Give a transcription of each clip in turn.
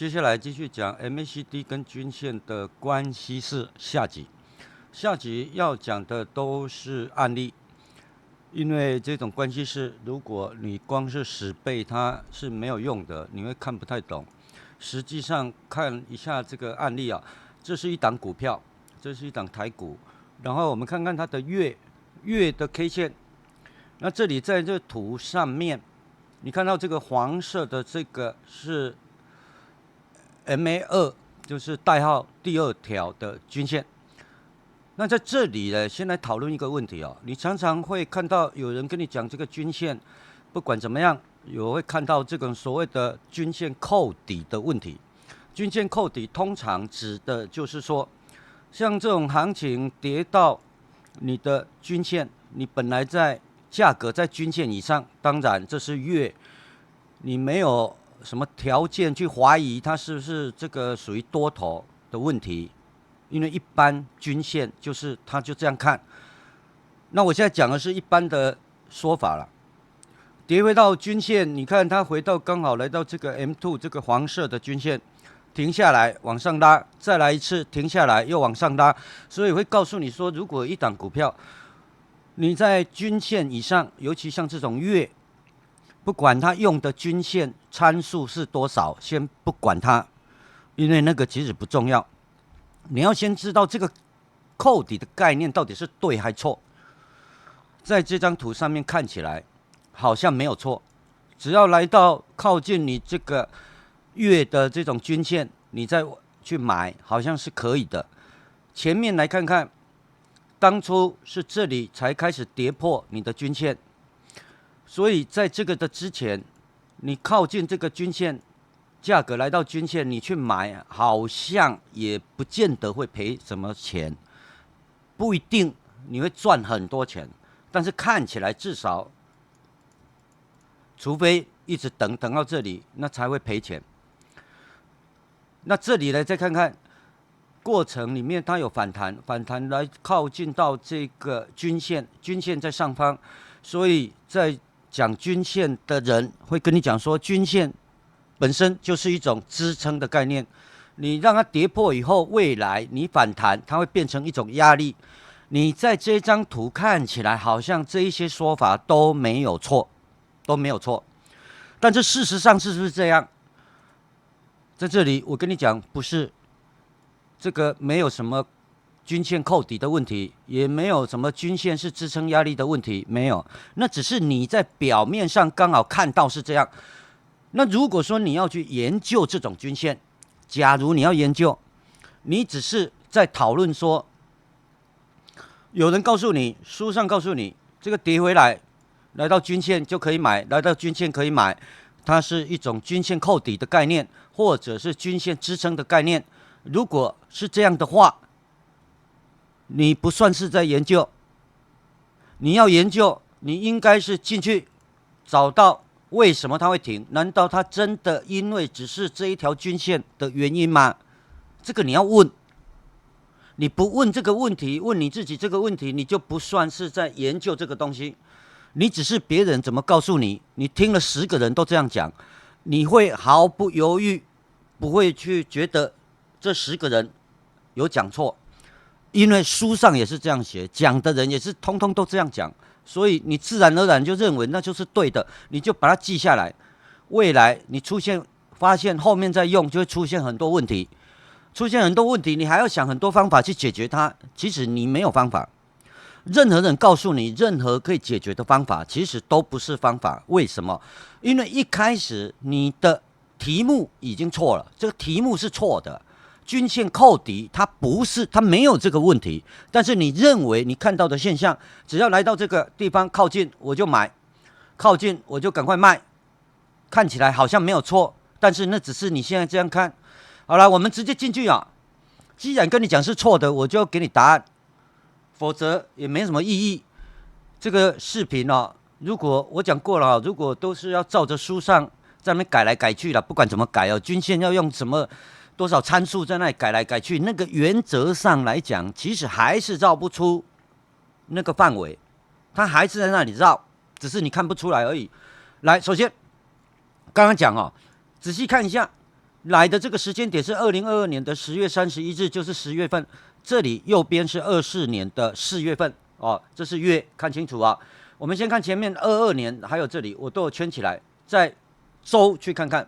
接下来继续讲 MACD 跟均线的关系式下集。下集要讲的都是案例，因为这种关系式，如果你光是死背它是没有用的，你会看不太懂。实际上看一下这个案例啊，这是一档股票，这是一档台股，然后我们看看它的月的 K 线。那这里在这图上面，你看到这个黄色的这个是 MA2，就是代号第2条的均线。那在这里呢，先来讨论一个问题哦。你常常会看到有人跟你讲这个均线，不管怎么样，有会看到这种所谓的均线扣底的问题。均线扣底通常指的就是说，像这种行情跌到你的均线，你本来在价格在均线以上，当然这是月，你没有什么条件去怀疑它是不是这个属于多头的问题，因为一般均线就是它就这样看。那我现在讲的是一般的说法了。跌回到均线，你看它回到刚好来到这个 M2 这个黄色的均线，停下来往上拉，再来一次停下来又往上拉，所以会告诉你说，如果一档股票你在均线以上，尤其像这种月，不管它用的均线参数是多少，先不管它，因为那个其实不重要。你要先知道这个扣底的概念到底是对还错。在这张图上面看起来好像没有错，只要来到靠近你这个月的这种均线，你再去买，好像是可以的。前面来看看，当初是这里才开始跌破你的均线，所以在这个的之前，你靠近这个均线，价格来到均线，你去买，好像也不见得会赔什么钱，不一定你会赚很多钱，但是看起来至少，除非一直等到这里，那才会赔钱。那这里呢，再看看过程里面它有反弹来靠近到这个均线，均线在上方，所以在讲均线的人会跟你讲说，均线本身就是一种支撑的概念，你让它跌破以后，未来你反弹，它会变成一种压力。你在这张图看起来好像这一些说法都没有错，但是事实上是不是这样？在这里我跟你讲，不是，这个没有什么均线扣底的问题，也没有什么均线是支撑压力的问题，没有，那只是你在表面上刚好看到是这样。那如果说你要去研究这种均线，假如你要研究，你只是在讨论说，有人告诉你，书上告诉你，这个跌回来，来到均线就可以买，来到均线可以买，它是一种均线扣底的概念，或者是均线支撑的概念。如果是这样的话，你不算是在研究。你要研究，你应该是进去找到为什么它会停？难道它真的因为只是这一条均线的原因吗？这个你要问。你不问这个问题，问你自己这个问题，你就不算是在研究这个东西。你只是别人怎么告诉你，你听了10个人都这样讲，你会毫不犹豫，不会去觉得这10个人有讲错，因为书上也是这样写，讲的人也是通通都这样讲，所以你自然而然就认为那就是对的，你就把它记下来。未来你发现后面再用，就会出现很多问题。你还要想很多方法去解决它。其实你没有方法，任何人告诉你任何可以解决的方法，其实都不是方法。为什么？因为一开始你的题目已经错了，这个题目是错的。均线扣底，它不是，它没有这个问题。但是你认为你看到的现象，只要来到这个地方靠近我就买，靠近我就赶快卖，看起来好像没有错，但是那只是你现在这样看。好了，我们直接进去啊！既然跟你讲是错的，我就要给你答案，否则也没什么意义。这个视频哦，如果我讲过了，如果都是要照着书上在那边改来改去了，不管怎么改哦，均线要用什么多少参数在那里改来改去，那个原则上来讲，其实还是绕不出那个范围，它还是在那里绕，只是你看不出来而已。来，首先刚刚讲哦，仔细看一下。来的这个时间点是2022年的10月31日，就是10月份。这里右边是24年的4月份哦，这是月，看清楚啊。我们先看前面22年，还有这里我都有圈起来，在周去看看。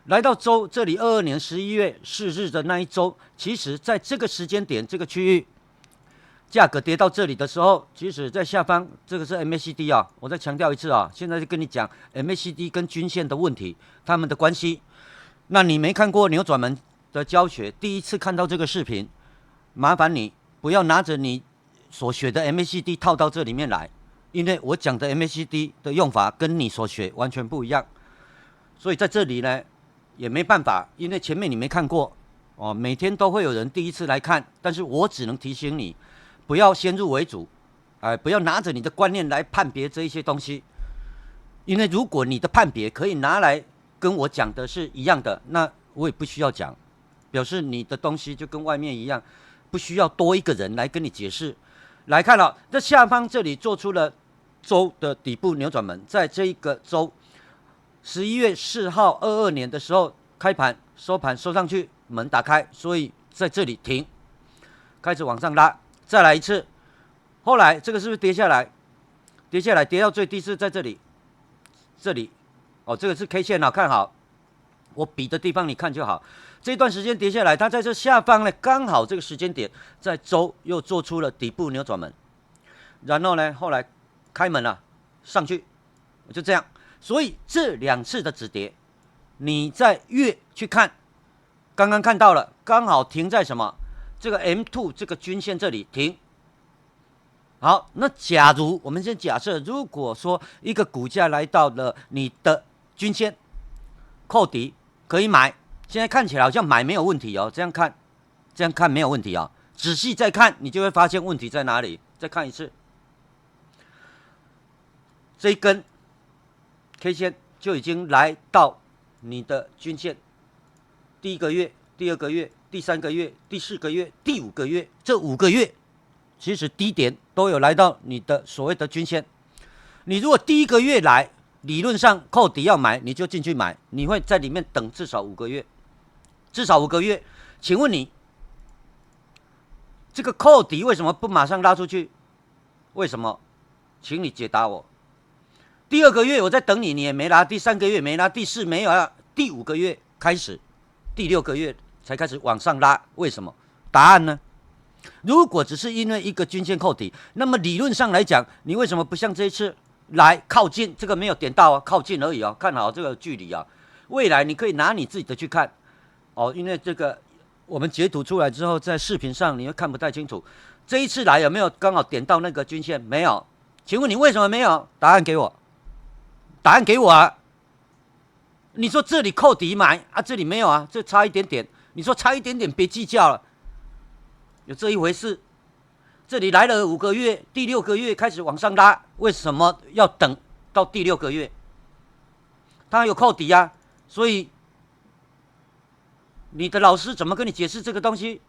来到周这里，22年11月4日的那一周，其实在这个时间点，这个区域价格跌到这里的时候，其实在下方，这个是 MACD 啊，我再强调一次啊，现在就跟你讲 MACD 跟均线的问题，它们的关系。那你没看过扭转门的教学，第一次看到这个视频，麻烦你不要拿着你所学的 MACD 套到这里面来，因为我讲的 MACD 的用法跟你所学完全不一样。所以在这里呢，也没办法，因为前面你没看过哦，每天都会有人第一次来看，但是我只能提醒你，不要先入为主，不要拿着你的观念来判别这一些东西，因为如果你的判别可以拿来跟我讲的是一样的，那我也不需要讲，表示你的东西就跟外面一样，不需要多一个人来跟你解释。来看了，这下方这里做出了周的底部扭转门，在这一个周11月4号22年的时候开盘收盘收上去，门打开，所以在这里停，开始往上拉，再来一次。后来这个是不是跌下来？跌下来跌到最低是在这里，这里哦，这个是 K 线啊，看好，我比的地方你看就好。这段时间跌下来，它在这下方呢，刚好这个时间点，在周又做出了底部扭转门，然后呢，后来开门了，上去，就这样。所以这2次的止跌，你在月去看，刚刚看到了，刚好停在什么？这个 M2 这个均线这里停。好，那假如我们先假设，如果说一个股价来到了你的均线扣底，可以买。现在看起来好像买没有问题哦，这样看没有问题哦。仔细再看，你就会发现问题在哪里。再看一次，这一根 K 线就已经来到你的均线，第1个月、第2个月、第3个月、第4个月、第5个月，这5个月其实低点都有来到你的所谓的均线。你如果第1个月来，理论上扣底要买，你就进去买，你会在里面等至少5个月，至少5个月。请问你这个扣底为什么不马上拉出去？为什么？请你解答我。第2个月我在等你，你也没拉；第3个月没拉；第4没有拉；第5个月开始，第6个月才开始往上拉，为什么？答案呢？如果只是因为一个均线扣底，那么理论上来讲，你为什么不像这一次来靠近？这个没有点到啊，靠近而已啊，看好这个距离啊。未来你可以拿你自己的去看哦，因为这个我们截图出来之后，在视频上你会看不太清楚。这一次来有没有刚好点到那个均线？没有。请问你为什么没有？答案给我，答案给我啊！你说这里扣底买啊，这里没有啊，这差一点点。你说差一点点，别计较了，有这一回事。这里来了5个月，第6个月开始往上拉，为什么要等到第6个月？它有扣底啊，所以你的老师怎么跟你解释这个东西？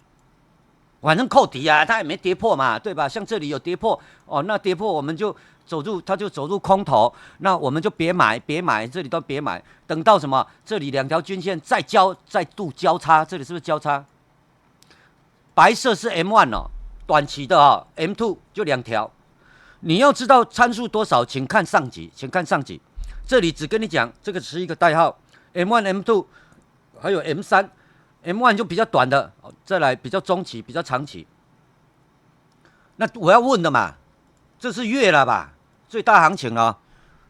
反正扣底啊，它也没跌破嘛，对吧？像这里有跌破哦，那跌破我们就走入，它就走入空头，那我们就别买，这里都别买，等到什么？这里2条均线再度交叉，这里是不是交叉？白色是 M1 哦，短期的哦 ，M2 就2条。你要知道参数多少，请看上集，这里只跟你讲，这个是一个代号 ，M1、M2 还有 M3。M1 就比较短的，再来比较中期、比较长期。那我要问的嘛，这是月了吧？最大行情了，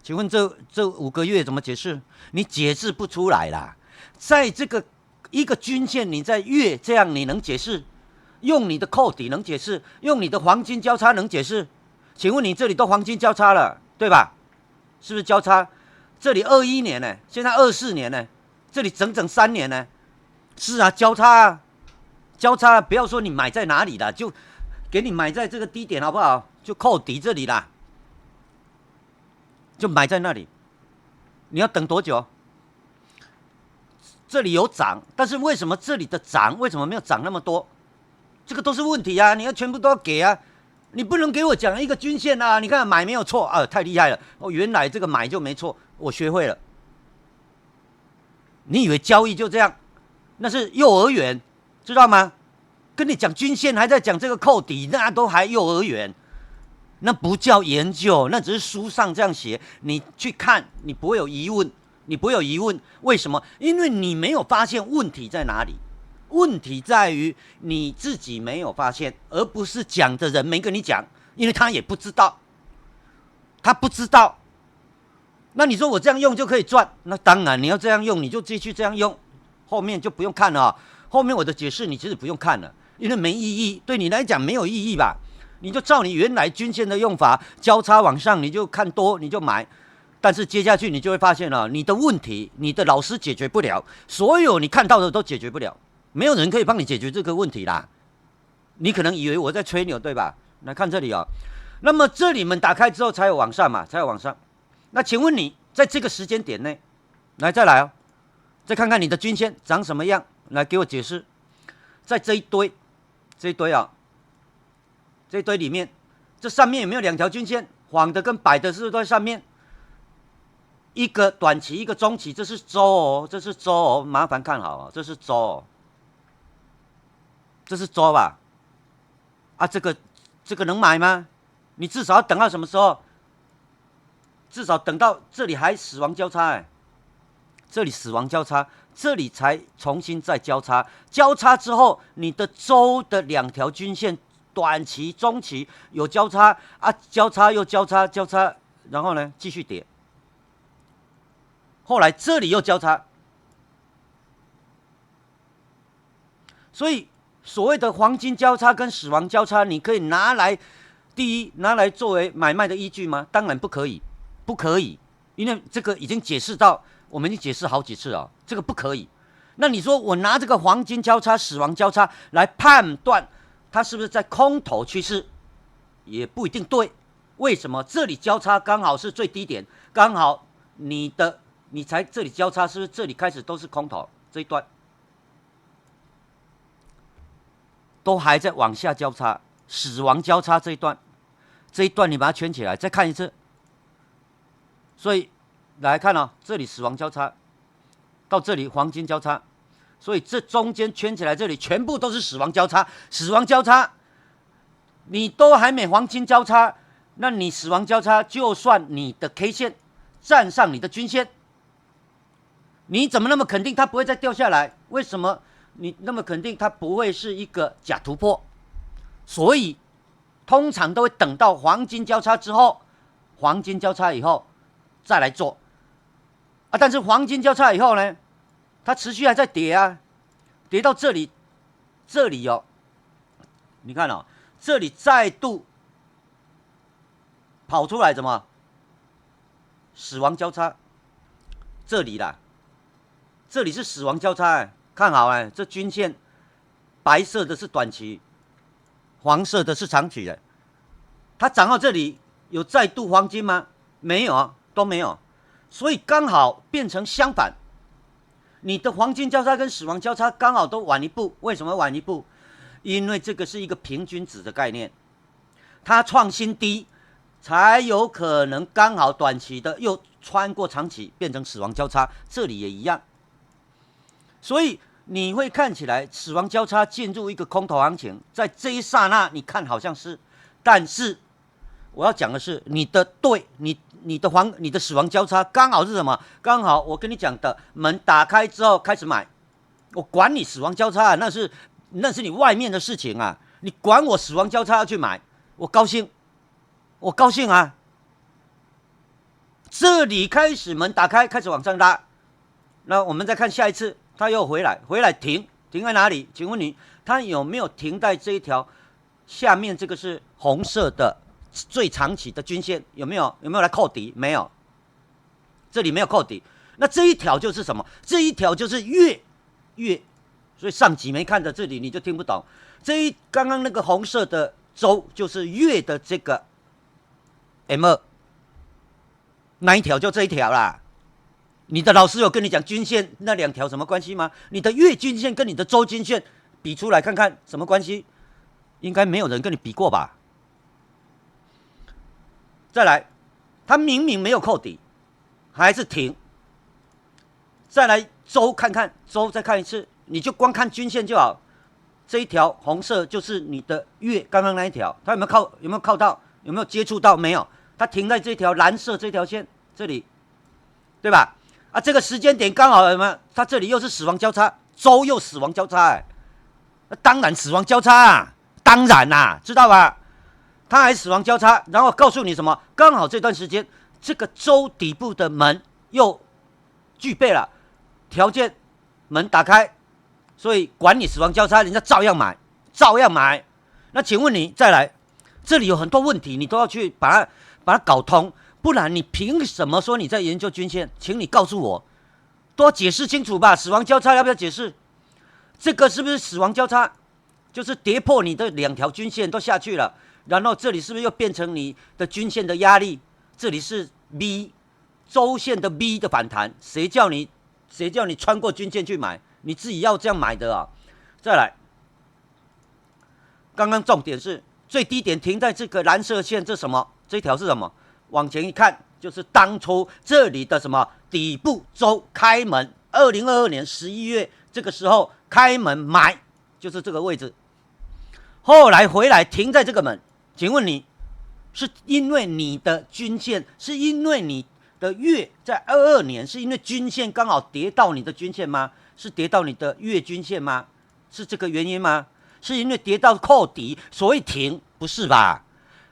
请问这5个月怎么解释？你解释不出来啦。在这个一个均线，你在月这样你能解释？用你的扣底能解释？用你的黄金交叉能解释？请问你这里都黄金交叉了，对吧？是不是交叉？这里21年呢，现在24年呢，这里整整3年呢。是啊，交叉啊，不要说你买在哪里啦，就给你买在这个低点好不好？就扣底这里啦，就买在那里。你要等多久？这里有涨，但是为什么这里的涨为什么没有涨那么多？这个都是问题啊！你要全部都要给啊！你不能给我讲一个均线啊！你看买没有错啊，太厉害了哦！原来这个买就没错，我学会了。你以为交易就这样？那是幼儿园，知道吗？跟你讲均线，还在讲这个扣底，那都还幼儿园，那不叫研究，那只是书上这样写。你去看，你不会有疑问，你不会有疑问。为什么？因为你没有发现问题在哪里。问题在于你自己没有发现，而不是讲的人没跟你讲，因为他也不知道，他不知道。那你说我这样用就可以赚？那当然，你要这样用，你就继续这样用，后面就不用看了哦。后面我的解释你其实不用看了，因为没意义，对你来讲没有意义吧？你就照你原来均线的用法，交叉往上，你就看多，你就买。但是接下去你就会发现了，你的问题，你的老师解决不了，所有你看到的都解决不了，没有人可以帮你解决这个问题啦。你可能以为我在吹牛，对吧？来看这里哦，那么这里门打开之后才有往上嘛，才有往上。那请问你在这个时间点内，来再来哦，再看看你的均线长什么样，来给我解释。在这一堆啊，这一堆里面，这上面有没有两条均线？黄的跟白的是不是都在上面？一个短期，一个中期，这是周哦，这是周哦，麻烦看好哦，这是周哦，这是周吧？啊，这个能买吗？你至少要等到什么时候？至少等到这里还死亡交叉这里死亡交叉，这里才重新再交叉。交叉之后，你的周的两条均线，短期、中期有交叉啊，交叉又交叉，交叉，然后呢继续跌。后来这里又交叉，所以所谓的黄金交叉跟死亡交叉，你可以拿来第一拿来作为买卖的依据吗？当然不可以。不可以，因为这个已经解释到，我们已经解释好几次了，这个不可以。那你说我拿这个黄金交叉、死亡交叉来判断它是不是在空头趋势，也不一定对。为什么？这里交叉刚好是最低点，刚好你才这里交叉，是不是这里开始都是空头？这一段都还在往下交叉，死亡交叉这一段你把它圈起来，再看一次。所以来看哦，这里死亡交叉，到这里黄金交叉，所以这中间圈起来这里全部都是死亡交叉。死亡交叉，你都还没黄金交叉，那你死亡交叉，就算你的 K 线站上你的均线，你怎么那么肯定它不会再掉下来？为什么你那么肯定它不会是一个假突破？所以通常都会等到黄金交叉之后，黄金交叉以后再来做啊。但是黄金交叉以后呢，它持续还在跌啊，跌到这里哦，你看哦，这里再度跑出来怎么？死亡交叉，这里啦，这里是死亡交叉看好这均线白色的是短期，黄色的是长期的。它涨到这里有再度黄金吗？没有啊，都没有。所以刚好变成相反，你的黄金交叉跟死亡交叉刚好都晚一步。为什么晚一步？因为这个是一个平均值的概念，它创新低，才有可能刚好短期的又穿过长期，变成死亡交叉。这里也一样，所以你会看起来死亡交叉进入一个空头行情，在这一刹那你看好像是，但是我要讲的是，你的死亡交叉刚好是什么？刚好我跟你讲的，门打开之后开始买，我管你死亡交叉那是你外面的事情啊，你管我死亡交叉要去买，我高兴啊！这里开始门打开，开始往上拉，那我们再看下一次，它又回来停在哪里？请问你，它有没有停在这一条下面？这个是红色的最长期的均线，有没有来扣底？没有，这里没有扣底。那这一条就是什么？这一条就是月，所以上集没看的这里你就听不懂。刚刚那个红色的周就是月的这个 M2，那一条就这一条啦。你的老师有跟你讲均线那两条什么关系吗？你的月均线跟你的周均线比出来看看什么关系？应该没有人跟你比过吧？再来，它明明没有扣底，还是停。再来周看看，周再看一次，你就光看均线就好。这一条红色就是你的月，刚刚那一条，它有没有靠到？有没有接触到？没有，它停在这条蓝色这条线这里，对吧？啊，这个时间点刚好有没有？它这里又是死亡交叉，周又死亡交叉，当然死亡交叉啊，当然啦，知道吧？它还死亡交叉，然后告诉你什么？刚好这段时间，这个周底部的门又具备了条件，门打开，所以管你死亡交叉，人家照样买，照样买。那请问你再来，这里有很多问题，你都要去把它搞通，不然你凭什么说你在研究均线？请你告诉我，都要解释清楚吧。死亡交叉要不要解释？这个是不是死亡交叉？就是跌破你的2条均线都下去了，然后这里是不是又变成你的均线的压力？这里是 V 周线的 V 的反弹，谁叫你穿过均线去买？你自己要这样买的啊！再来，刚刚重点是最低点停在这个蓝色线，这什么？这条是什么？往前一看，就是当初这里的什么底部周开门，2022年11月这个时候开门买，就是这个位置。后来回来停在这个门，请问你是因为你的均线，是因为你的月在22年，是因为均线刚好跌到你的均线吗？是跌到你的月均线吗？是这个原因吗？是因为跌到扣底，所以停，不是吧？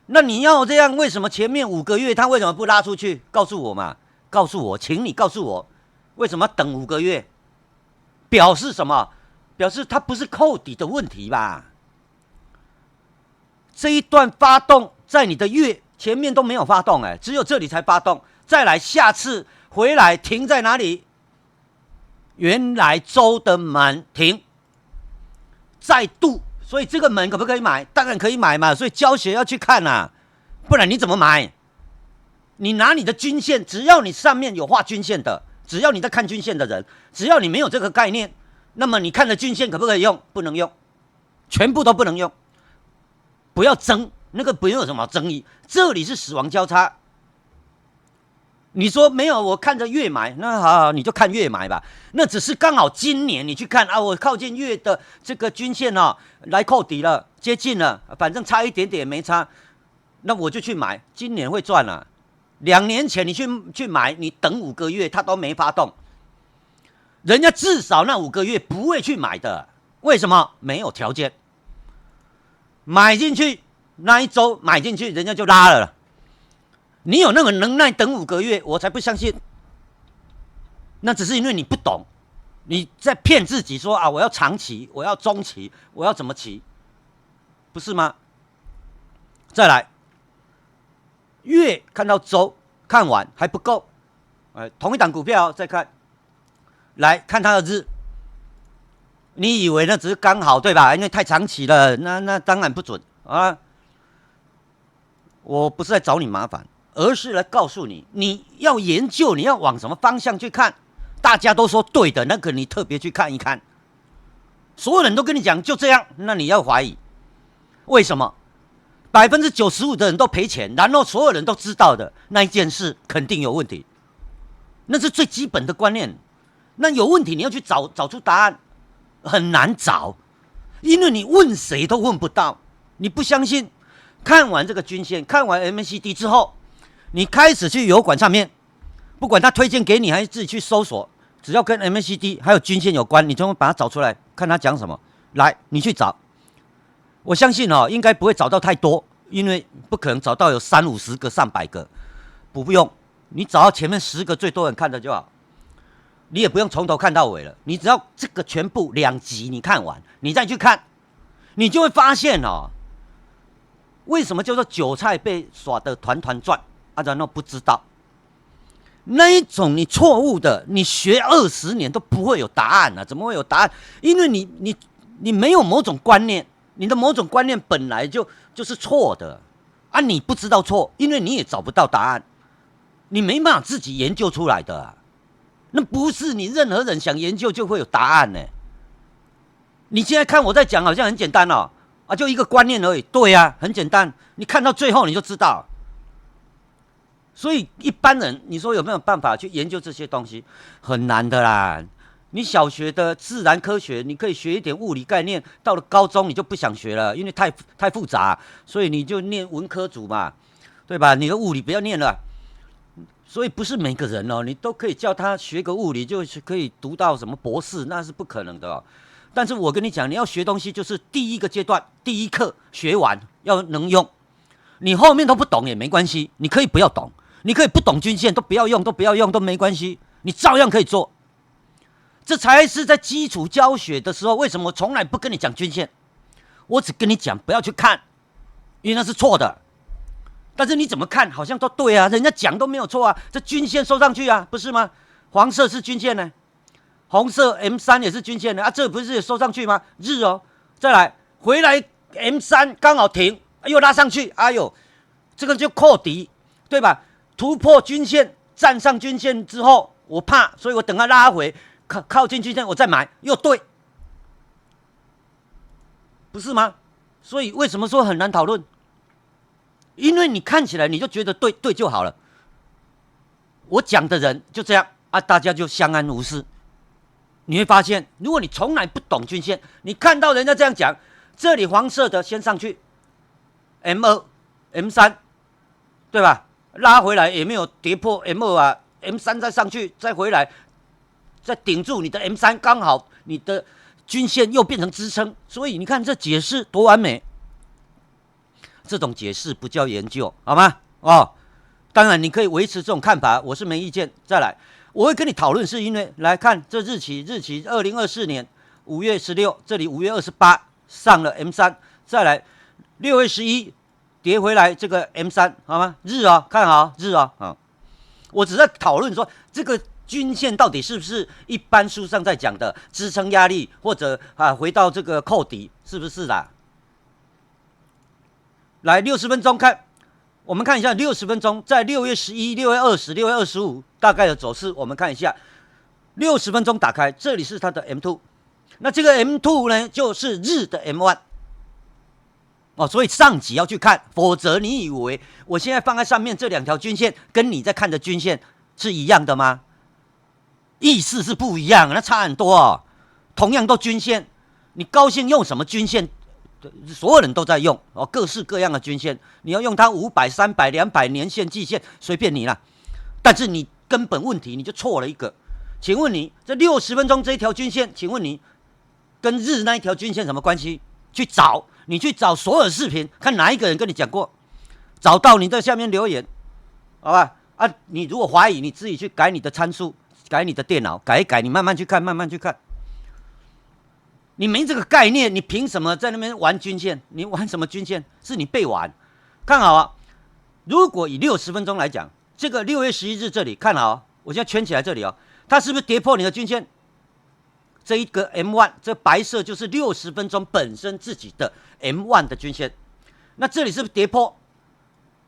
那你要这样，为什么前面5个月它为什么不拉出去？告诉我嘛，告诉我，请你告诉我，为什么等5个月？表示什么？表示它不是扣底的问题吧？这一段发动在你的月前面都没有发动，只有这里才发动。再来，下次回来停在哪里？原来周的门停，再度，所以这个门可不可以买？当然可以买嘛。所以教学要去看啊，不然你怎么买？你拿你的均线，只要你上面有画均线的，只要你在看均线的人，只要你没有这个概念，那么你看的均线可不可以用？不能用，全部都不能用。不要争，那个不用什么争议。这里是死亡交叉，你说没有，我看着月买，那好，你就看月买吧。那只是刚好今年你去看啊，我靠近月的这个均线哦，来扣底了，接近了，反正差一点点没差，那我就去买，今年会赚了。2年前你去买，你等5个月它都没发动，人家至少那5个月不会去买的，为什么？没有条件。买进去那一周买进去，人家就拉了。你有那个能耐等5个月，我才不相信。那只是因为你不懂，你在骗自己说啊，我要长期，我要中期，我要怎么期，不是吗？再来，月看到周看完还不够，同一档股票再看，来看它的日。你以为那只是刚好对吧？因为太长期了，那当然不准啊！我不是在找你麻烦，而是来告诉你，你要研究，你要往什么方向去看。大家都说对的，那个你特别去看一看。所有人都跟你讲就这样，那你要怀疑，为什么？95%的人都赔钱，然后所有人都知道的那一件事肯定有问题，那是最基本的观念。那有问题，你要去找出答案。很难找，因为你问谁都问不到。你不相信？看完这个均线，看完 MACD 之后，你开始去油管上面，不管他推荐给你还是自己去搜索，只要跟 MACD 还有均线有关，你就会把它找出来，看他讲什么。来，你去找，我相信应该不会找到太多，因为不可能找到有30-50个、100个，不用，你找到前面10个最多人看的就好。你也不用从头看到尾了，你只要这个全部2集你看完，你再去看，你就会发现为什么叫做韭菜被耍得团团转啊？然后不知道那一种你错误的，你学20年都不会有答案啊！怎么会有答案？因为你没有某种观念，你的某种观念本来就是错的啊！你不知道错，因为你也找不到答案，你没办法自己研究出来的啊。那不是你任何人想研究就会有答案呢。你现在看我在讲好像很简单就一个观念而已。对啊，很简单，你看到最后你就知道。所以一般人你说有没有办法去研究这些东西？很难的啦。你小学的自然科学，你可以学一点物理概念，到了高中你就不想学了，因为太复杂，所以你就念文科组嘛，对吧？你的物理不要念了。所以不是每个人哦，你都可以叫他学个物理，就是可以读到什么博士，那是不可能的哦。但是我跟你讲，你要学东西，就是第一个阶段，第一课学完要能用，你后面都不懂也没关系，你可以不要懂，你可以不懂均线都不要用，都没关系，你照样可以做。这才是在基础教学的时候，为什么我从来不跟你讲均线？我只跟你讲不要去看，因为那是错的。但是你怎么看好像都对啊，人家讲都没有错啊，这均线收上去啊，不是吗？黄色是均线呢，红色 M3 也是均线的啊，这不是也收上去吗？日哦，再来回来 M3 刚好停，又拉上去，哎呦，这个就扣底，对吧？突破均线，站上均线之后，我怕，所以我等它拉回，靠近均线我再买，又对，不是吗？所以为什么说很难讨论？因为你看起来你就觉得对就好了，我讲的人就这样啊，大家就相安无事。你会发现，如果你从来不懂均线，你看到人家这样讲，这里黄色的先上去 M2、M3，对吧？拉回来也没有跌破 M2啊，M3再上去再回来，再顶住你的 M3，刚好你的均线又变成支撑，所以你看这解释多完美。这种解释不叫研究，好吗？哦，当然你可以维持这种看法，我是没意见。再来，我会跟你讨论，是因为来看这日期，2024年5月16，这里5月28上了 M3，再来6月11跌回来这个 M3，好吗？日哦，看好日哦，啊，我只在讨论说这个均线到底是不是一般书上在讲的支撑压力，或者回到这个扣底，是不是啦？来60分钟看，我们看一下60分钟，在6月11、6月20、6月25大概的走势，我们看一下60分钟打开，这里是它的 M2， 那这个 M2 呢就是日的 M1， 哦，所以上集要去看，否则你以为我现在放在上面这两条均线跟你在看的均线是一样的吗？意思是不一样，那差很多哦。同样都均线，你高兴用什么均线？所有人都在用哦，各式各样的均线，你要用它500、300、200年线、季线，随便你啦。但是你根本问题你就错了一个。请问你这60分钟这一条均线，请问你跟日那一条均线什么关系？你去找所有视频，看哪一个人跟你讲过，找到你在下面留言，好吧？啊，你如果怀疑，你自己去改你的参数，改你的电脑，改一改，你慢慢去看，慢慢去看。你没这个概念，你凭什么在那边玩均线？你玩什么均线？是你背完。看好啊！如果以60分钟来讲，这个6月11日这里看好、哦，我现在圈起来这里哦，它是不是跌破你的均线？这一个 M1， 这白色就是60分钟本身自己的 M1 的均线。那这里是不是跌破？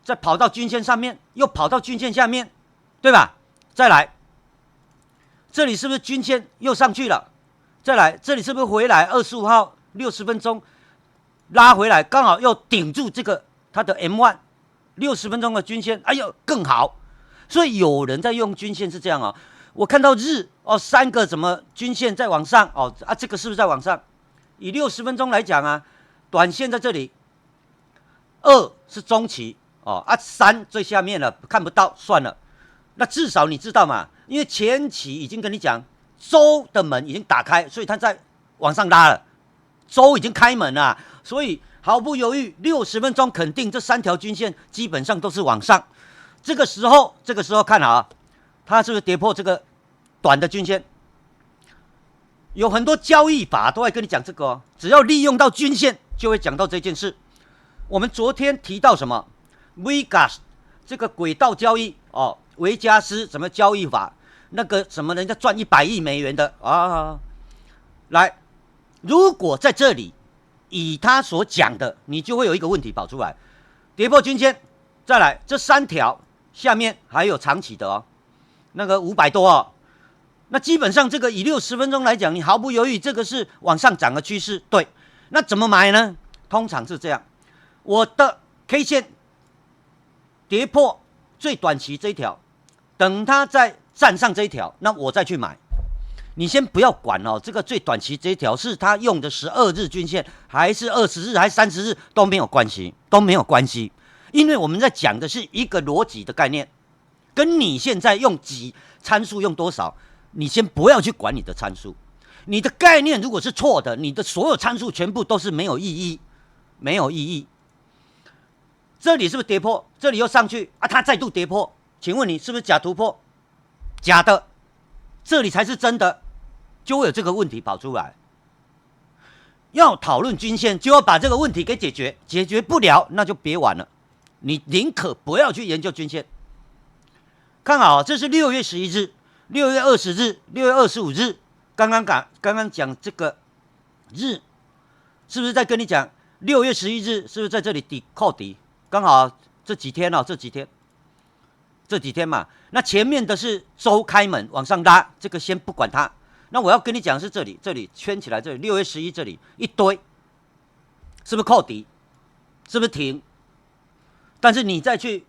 再跑到均线上面，又跑到均线下面，对吧？再来，这里是不是均线又上去了？再来，这里是不是回来25号60分钟拉回来，刚好又顶住这个它的 M1 60分钟的均线，哎呦更好。所以有人在用均线是这样哦，我看到日哦3个什么均线在往上哦啊，这个是不是在往上？以60分钟来讲啊，短线在这里，2是中期哦啊，3最下面了看不到算了，那至少你知道嘛，因为前期已经跟你讲。周的门已经打开，所以它在往上拉了。周已经开门了，所以毫不犹豫，60分钟肯定这3条均线基本上都是往上。这个时候看好啊，它是不是跌破这个短的均线？有很多交易法都会跟你讲这个哦，只要利用到均线，就会讲到这件事。我们昨天提到什么 ？Vegas 这个轨道交易哦，维加斯什么交易法？那个什么人家赚100亿美元的啊，来，如果在这里以他所讲的，你就会有一个问题跑出来，跌破均线，再来这3条下面还有长期的哦，那个500多哦，那基本上这个以60分钟来讲，你毫不犹豫，这个是往上涨的趋势，对，那怎么买呢？通常是这样，我的 K 线跌破最短期这一条，等它在站上这一条，那我再去买。你先不要管哦，这个最短期这一条是他用的12日均线，还是20日，还是30日都没有关系，都没有关系，因为我们在讲的是一个逻辑的概念，跟你现在用几参数用多少，你先不要去管你的参数，你的概念如果是错的，你的所有参数全部都是没有意义，没有意义。这里是不是跌破？这里又上去啊，它再度跌破，请问你是不是假突破？假的，这里才是真的。就会有这个问题跑出来。要讨论均线，就要把这个问题给解决，解决不了那就别玩了。你宁可不要去研究均线。看好，这是6月11日、6月20日、6月25日，刚刚讲这个日，是不是在跟你讲6月11日是不是在这里扣底？刚好这几天哦，这几天嘛，那前面的是周开门往上拉，这个先不管它。那我要跟你讲的是这里圈起来，这里6月11这里一堆，是不是扣底？是不是停？但是你再去，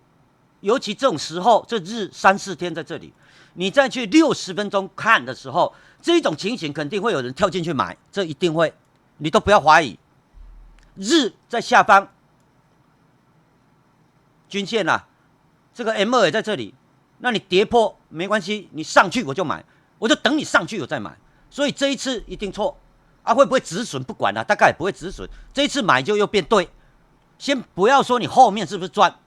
尤其这种时候，这日3、4天在这里，你再去60分钟看的时候，这种情形肯定会有人跳进去买，这一定会，你都不要怀疑。日在下方，均线啊，这个 M2 也在这里，那你跌破没关系，你上去我就买。我就等你上去我再买，所以这一次一定错啊！会不会止损不管了、啊，大概也不会止损。这一次买就又变对，先不要说你后面是不是赚，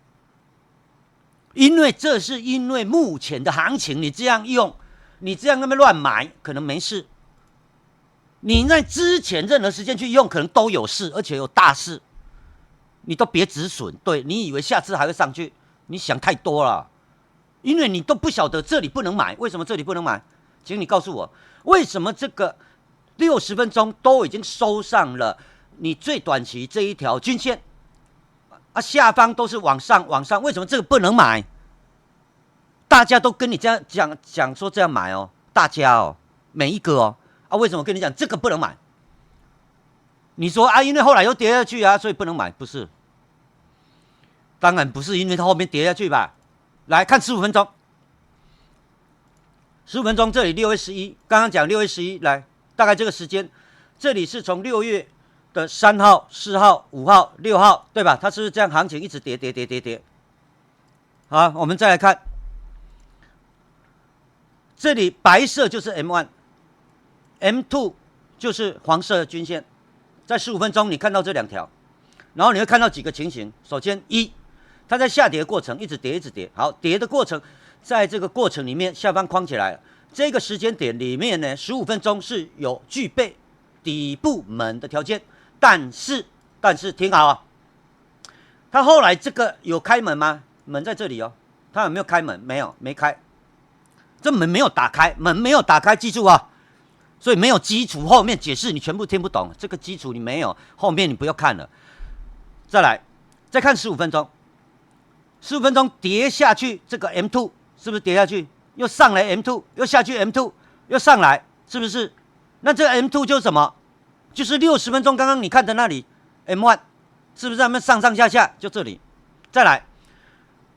因为这是因为目前的行情，你这样用，你这样那么乱买，可能没事。你在之前任何时间去用，可能都有事，而且有大事，你都别止损。对，你以为下次还会上去，你想太多了，因为你都不晓得这里不能买，为什么这里不能买？请你告诉我，为什么这个60分钟都已经收上了你最短期这一条均线啊，下方都是往上，为什么这个不能买？大家都跟你这样讲说这样买哦，大家哦，每一个哦啊，为什么跟你讲这个不能买？你说啊，因为后来又跌下去啊，所以不能买，不是？当然不是，因为它后面跌下去吧？来看15分钟。15分钟，这里6月11，刚刚讲6月11，来，大概这个时间，这里是从6月的3号、4号、5号、6号，对吧？它是不是这样行情一直跌？好，我们再来看，这里白色就是 M1，M2 就是黄色的均线，在15分钟你看到这两条，然后你会看到几个情形。首先，它在下跌的过程一直跌，好，跌的过程。在这个过程里面，下方框起来了。这个时间点里面呢，15分钟是有具备底部门的条件，但是听好啊，它后来这个有开门吗？门在这里哦，它有没有开门？没开，这门没有打开，记住啊。所以没有基础，后面解释你全部听不懂，这个基础你没有，后面你不要看了。再看15分钟，15分钟跌下去，这个 M2。是不是跌下去，又上来 M2， 又下去 M2， 又上来，是不是？那这个 M2 就是什么？就是60分钟刚刚你看的那里 M1， 是不是？他们上下，就这里。再来，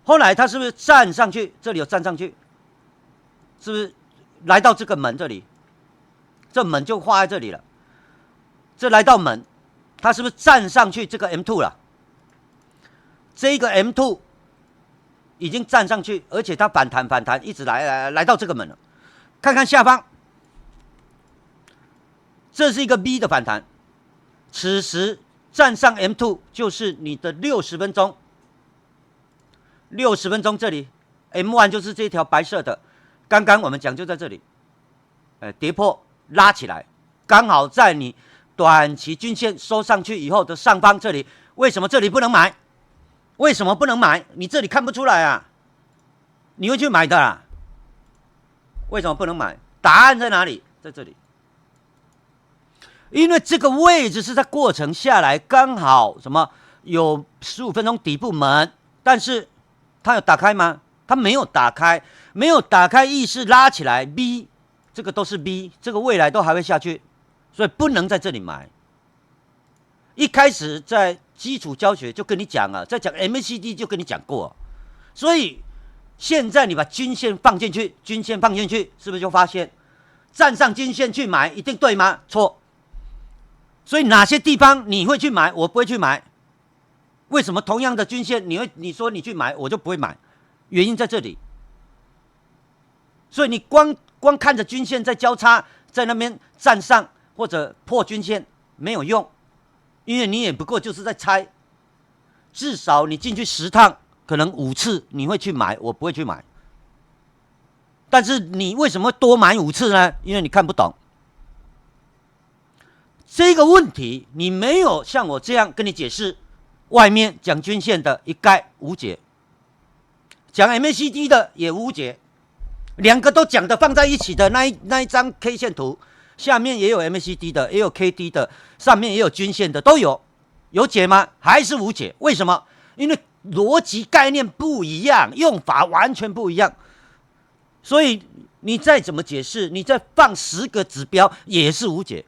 后来它是不是站上去？这里有站上去，是不是？来到这个门这里，这门就画在这里了。这来到门，它是不是站上去这个 M2 了？这个 M2。已经站上去，而且它反弹，一直来到这个门了。看看下方，这是一个 V 的反弹。此时站上 M2 就是你的60分钟。60分钟这里 M1 就是这条白色的，刚刚我们讲就在这里，跌破拉起来，刚好在你短期均线收上去以后的上方这里。为什么这里不能买？为什么不能买？你这里看不出来啊？你会去买的啦。为什么不能买？答案在哪里？在这里。因为这个位置是在过程下来刚好什么有15分钟底部门，但是它有打开吗？它没有打开，意思拉起来 B， 这个都是 B， 这个未来都还会下去，所以不能在这里买。一开始在基础教学就跟你讲了，在讲 MACD 就跟你讲过，所以现在你把均线放进去，是不是就发现站上均线去买，一定对吗？错。所以哪些地方你会去买，我不会去买？为什么同样的均线，你说你去买，我就不会买？原因在这里。所以你光看着均线在交叉，在那边站上或者破均线没有用，因为你也不过就是在猜。至少你进去10趟，可能5次你会去买，我不会去买。但是你为什么多买5次呢？因为你看不懂这个问题，你没有像我这样跟你解释。外面讲均线的一概无解，讲 MACD 的也无解，两个都讲的放在一起的那一张 K 线图，下面也有 MACD 的，也有 KD 的，上面也有均线的，都有。有解吗？还是无解？为什么？因为逻辑概念不一样，用法完全不一样。所以你再怎么解释，你再放10个指标也是无解，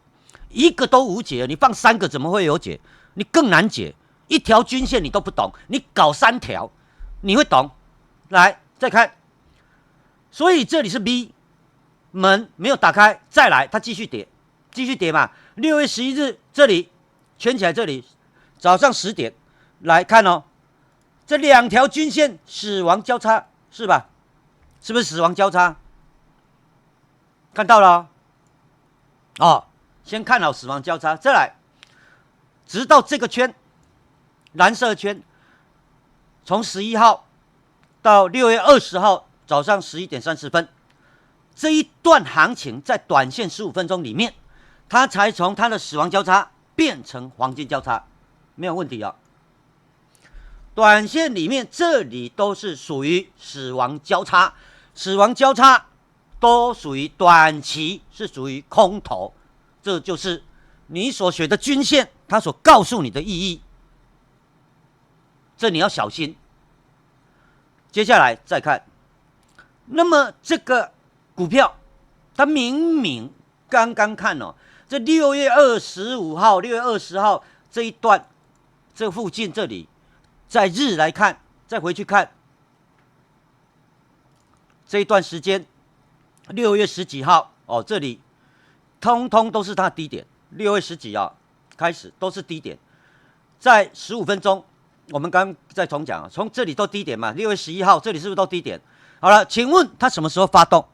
一个都无解，你放3个怎么会有解？你更难解。一条均线你都不懂，你搞3条，你会懂？来，再看。所以这里是 B 门没有打开，再来它继续跌，继续跌嘛。6月11日这里圈起来，这里早上10点来看哦，这2条均线死亡交叉是吧？是不是死亡交叉？看到了哦，先看好死亡交叉，再来，直到这个圈。蓝色圈从11号到6月20号早上11点30分，这一段行情在短线15分钟里面，它才从它的死亡交叉变成黄金交叉，没有问题啊。短线里面这里都是属于死亡交叉，死亡交叉都属于短期，是属于空头，这就是你所学的均线它所告诉你的意义。这你要小心。接下来再看，那么这个股票，它明明刚刚看哦，这6月25号、6月20号这一段，这附近这里，在日来看，再回去看这一段时间，6月10几号哦，这里通通都是它的低点。6月10几啊开始都是低点，在15分钟。我们刚刚再重讲，从这里都低点嘛，6月11号这里是不是都低点？好了，请问它什么时候发动？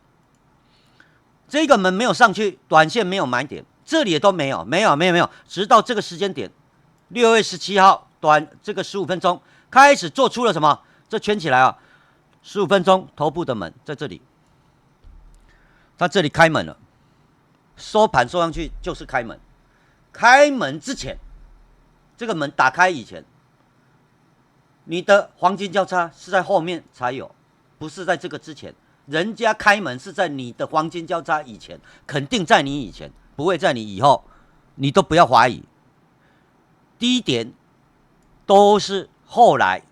这个门没有上去，短线没有买点，这里也都没有，直到这个时间点，6月17号这个15分钟开始做出了什么？这圈起来啊，15分钟头部的门在这里，它这里开门了，收盘收上去就是开门，开门之前，这个门打开以前。你的黄金交叉是在后面才有，不是在这个之前。人家开门是在你的黄金交叉以前，肯定在你以前，不会在你以后，你都不要怀疑。低点都是后来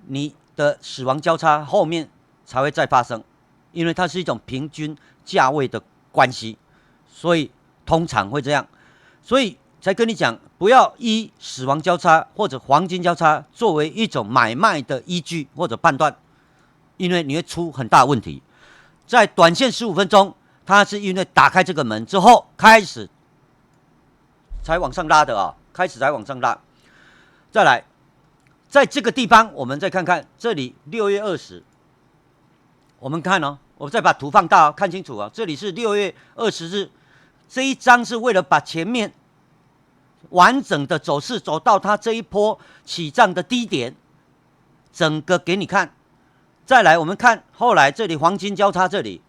你的死亡交叉后面才会再发生，因为它是一种平均价位的关系，所以通常会这样。所以才跟你讲，不要以死亡交叉或者黄金交叉作为一种买卖的依据或者判断，因为你会出很大问题。在短线15分钟，它是因为打开这个门之后开始才往上拉的啊，开始才往上拉。再来，在这个地方我们再看看这里6月20，我们看哦，我再把图放大哦，看清楚啊，这里是6月20日，这一张是为了把前面完整的走势走到它这一波起涨的低点，整个给你看。再来，我们看后来这里黄金交叉，这里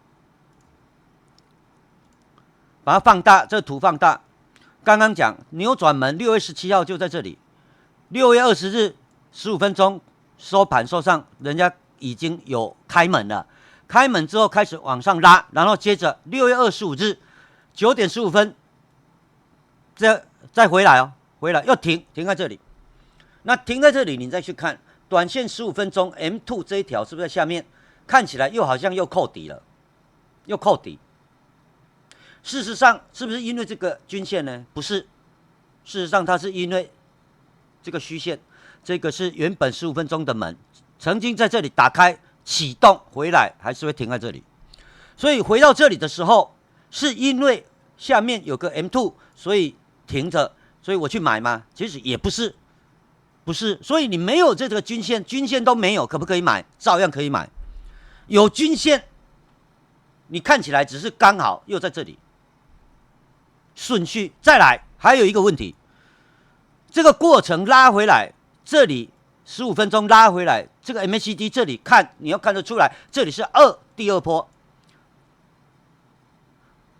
把它放大，这图放大。刚刚讲扭转门，6月17号就在这里，6月20日15分钟收盘收上，人家已经有开门了。开门之后开始往上拉，然后接着6月25日9点15分，再回来哦，回来又停在这里。那停在这里，你再去看短线15分钟 M2 这一条是不是在下面？看起来又好像又扣底了，又扣底。事实上，是不是因为这个均线呢？不是，事实上它是因为这个虚线，这个是原本15分钟的门，曾经在这里打开启动回来，还是会停在这里。所以回到这里的时候，是因为下面有个 M2， 所以停着，所以我去买吗？其实也不是，不是。所以你没有这个均线，均线都没有，可不可以买？照样可以买。有均线，你看起来只是刚好又在这里。顺序再来，还有一个问题，这个过程拉回来，这里15分钟拉回来，这个 MACD 这里看你要看得出来，这里是第二波。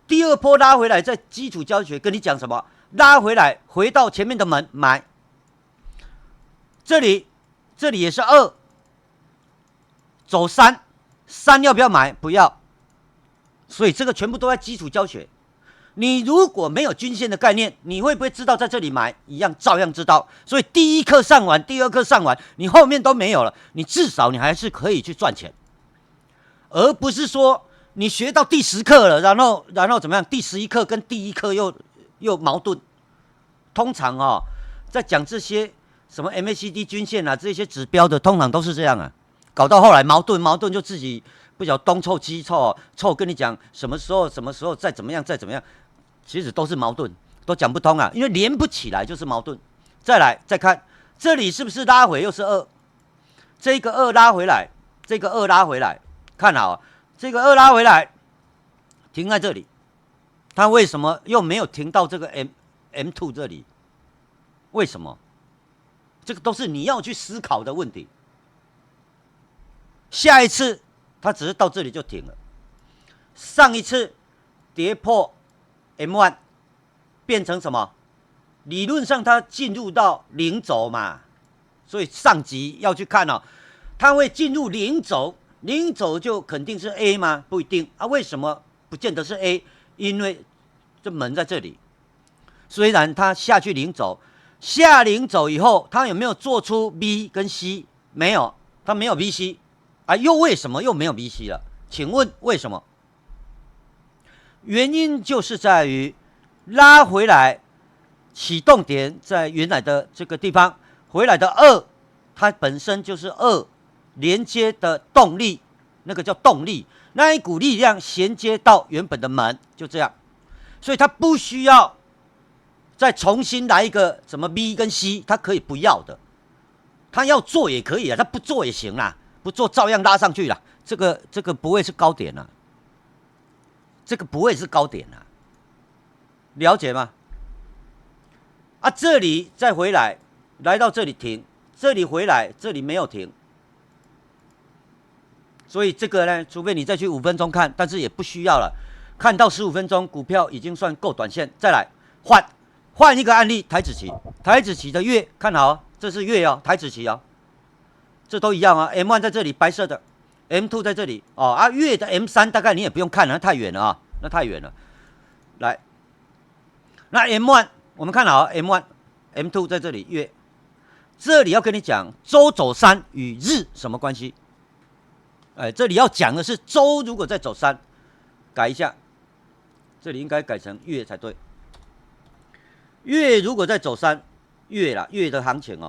第二波拉回来，在基础教学跟你讲什么？拉回来，回到前面的门买。这里也是走3要不要买？不要。所以这个全部都在基础教学。你如果没有均线的概念，你会不会知道在这里买？一样，照样知道。所以第一课上完，第二课上完，你后面都没有了，你至少你还是可以去赚钱，而不是说你学到第10课了，然后怎么样？第11课跟第一课又矛盾。通常在讲这些什么 MACD 均线啊，这些指标的，通常都是这样啊。搞到后来矛盾就自己不晓得东凑西凑，跟你讲什么时候再怎么样，其实都是矛盾，都讲不通啊，因为连不起来就是矛盾。再看这里是不是拉回又是这个2拉回来，这个2拉回来，看好这个2拉回来，停在这里，它为什么又没有停到这个 M2 这里？为什么？这个都是你要去思考的问题。下一次它只是到这里就停了，上一次跌破 M1 变成什么？理论上它进入到零轴嘛，所以上集要去看它会进入零轴，零轴就肯定是 A 吗？不一定啊。为什么不见得是 A？ 因为这门在这里，虽然它下去零轴，下零轴以后，它有没有做出 B 跟 C？ 没有，它没有 BC 啊，又为什么又没有 BC 了？请问为什么？原因就是在于拉回来，启动点在原来的这个地方，回来的它本身就是连接的动力，那个叫动力，那一股力量衔接到原本的门，就这样，所以它不需要再重新来一个什么 B 跟 C， 它可以不要的，它要做也可以啊，它不做也行啦，不做照样拉上去啦。这个不会是高点啊，这个不会是高点啊，了解吗？啊，这里再回来，来到这里停，这里回来，这里没有停，所以这个呢，除非你再去5分钟看，但是也不需要了。看到15分钟，股票已经算够短线，再来换一个案例，台指期的月看好，这是月台指期这都一样M1 在这里白色的 ，M2 在这里月的 M3 大概你也不用看了，那太远了那太远了。来，那 M1 我们看好M1、M2 在这里月，这里要跟你讲周走3与日什么关系？这里要讲的是周如果再走3，改一下，这里应该改成月才对。月如果再走3，月的行情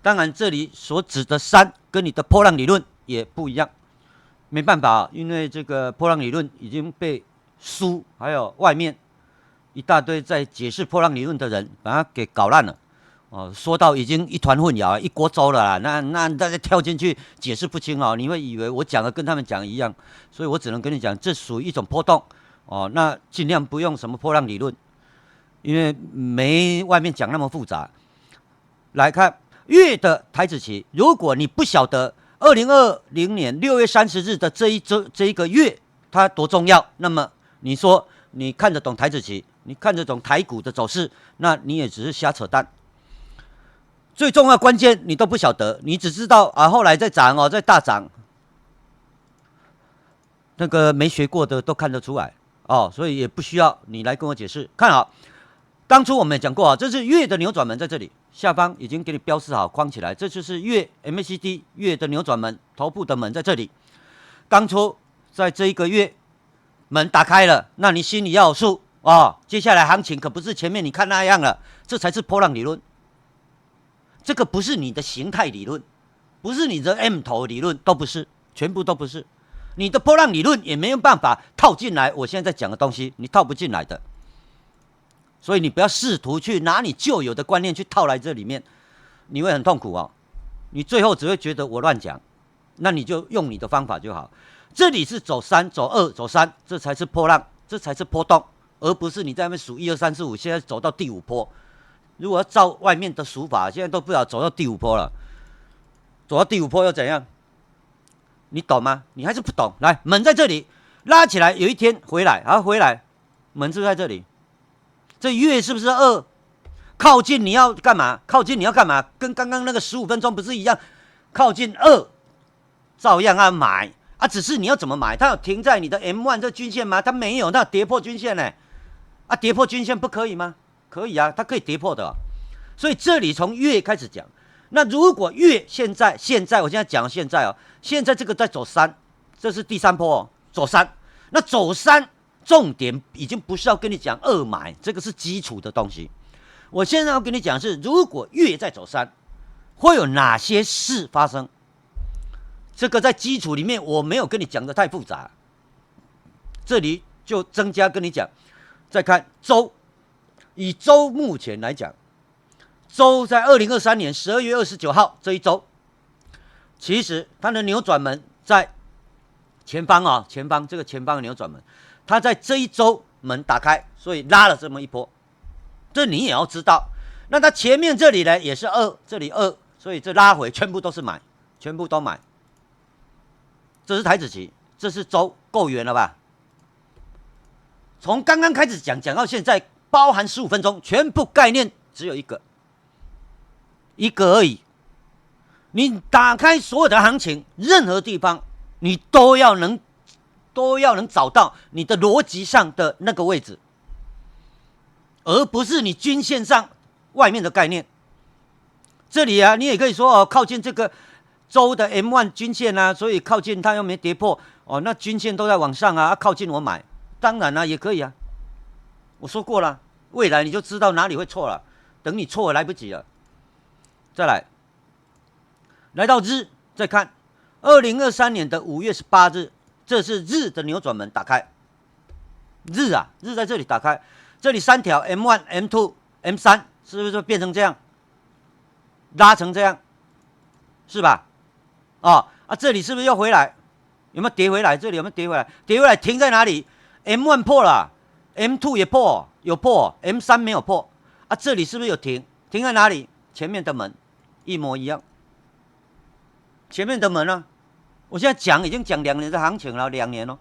当然这里所指的3跟你的波浪理论也不一样，没办法因为这个波浪理论已经被书还有外面一大堆在解释波浪理论的人把它给搞烂了说到已经一团混淆，一锅粥了啦。那大家跳进去解释不清你会以为我讲的跟他们讲一样，所以我只能跟你讲，这属于一种波动那尽量不用什么波浪理论，因为没外面讲那么复杂。来看月的台指期，如果你不晓得2020年6月30日的这一个月它多重要，那么你说你看得懂台指期，你看得懂台股的走势，那你也只是瞎扯淡。最重要关键你都不晓得，你只知道后来再涨再大涨，那个没学过的都看得出来所以也不需要你来跟我解释。看好，当初我们也讲过这是月的扭转门在这里，下方已经给你标示好框起来，这就是月 MACD 月的扭转门，头部的门在这里。当初在这一个月门打开了，那你心里要有数接下来行情可不是前面你看那样了，这才是波浪理论。这个不是你的形态理论，不是你的 M 头理论，都不是，全部都不是。你的波浪理论也没有办法套进来。我现在在讲的东西，你套不进来的。所以你不要试图去拿你旧有的观念去套来这里面，你会很痛苦哦。你最后只会觉得我乱讲，那你就用你的方法就好。这里是走3、走2、走3，这才是波浪，这才是波动，而不是你在那边数1、2、3、4、5，现在走到第5波。如果要照外面的数法，现在都不知道走到第5波了。走到第5波又怎样？你懂吗？你还是不懂。来，门在这里拉起来，有一天回来，然后回来，门是不是在这里？这月是不是2？靠近你要干嘛？靠近你要干嘛？跟刚刚那个15分钟不是一样？靠近2，照样要买啊，只是你要怎么买？它有停在你的 M1 这均线吗？它没有，它跌破均线呢。啊，跌破均线不可以吗？可以啊，它可以跌破的哦。所以这里从月开始讲。那如果月现在我现在讲现在哦，现在这个在走3，这是第3波哦，走3。那走3，重点已经不是要跟你讲2买，这个是基础的东西。我现在要跟你讲的是，如果月在走3，会有哪些事发生？这个在基础里面我没有跟你讲的太复杂，这里就增加跟你讲。再看周，以周目前来讲，周在2023年12月29号这一周，其实它的扭转门在前方啊，前方这个前方的扭转门，它在这一周门打开，所以拉了这么一波。这你也要知道，那它前面这里呢也是2，这里2，所以这拉回全部都是买，全部都买。这是台指期，这是周，够远了吧？从刚刚开始讲到现在，包含15分钟，全部概念只有一个而已。你打开所有的行情，任何地方你都要能找到你的逻辑上的那个位置。而不是你均线上外面的概念。这里啊，你也可以说哦，靠近这个周的 M1 均线啊，所以靠近它又没跌破哦，那均线都在往上啊，靠近我买，当然啦、也可以啊。我说过了，未来你就知道哪里会错了，等你错了来不及了。再来到日，再看2023年的5月18日，这是日的扭转门打开。日在这里打开。这里3条 M1、M2、M3 是不是变成这样，拉成这样，是吧？这里是不是又回来？有没有跌回来？这里有没有跌回来？跌回来停在哪里 ？M1 破了 ，M2 也破，有破 ，M3 没有破啊。这里是不是有停？停在哪里？前面的门一模一样。前面的门呢？我现在已经讲2年的行情了，2年了。